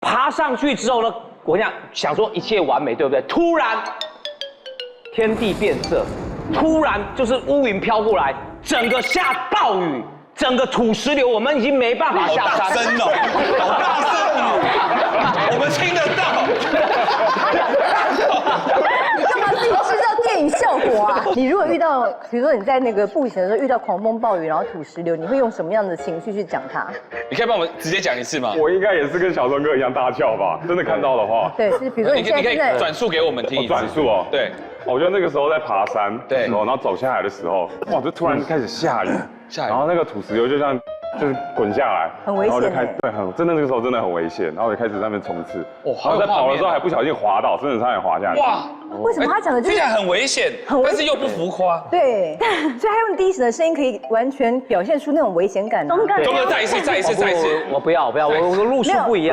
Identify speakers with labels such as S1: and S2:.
S1: 爬上去之后呢，我想说一切完美，对不对？突然天地变色，突然就是乌云飘过来，整个下暴雨，整个土石流，我们已经没办法下山。
S2: 好大声哦，好大声哦，我们听得到。
S3: 你干嘛自己制造电影效果啊？你如果遇到，比如说你在那个步行的时候遇到狂风暴雨，然后土石流，你会用什么样的情绪去讲它？
S2: 你可以帮我们直接讲一次吗？
S4: 我应该也是跟小钟哥一样大叫吧？真的看到的话，
S3: 对，就是比如说你现在
S2: 你可以
S3: 正在
S2: 转述给我们听一次。
S4: 转述哦。
S2: 对，
S4: 我觉得那个时候在爬山的
S2: 对
S4: 时候，然后走下来的时候，哇，就突然开始下雨，
S2: 下雨
S4: 然后那个土石流就像就是滚下来，
S3: 很危险
S4: 然后就开始对，真的那个时候真的很危险，然后我就开始在那边冲刺，
S2: 哦好有
S4: 然后在跑的时候
S2: 画面哦
S4: 还不小心滑倒，真的差点滑下去。
S2: 哇，
S3: 为什么他讲的就是
S2: 听起来很危险，但是又不浮夸。
S3: 对，所以他用低沉的声音可以完全表现出那种危险感啊。
S5: 勇敢
S2: 钟哥再一次，再一次，再一次。
S1: 我不要，我路数不一样。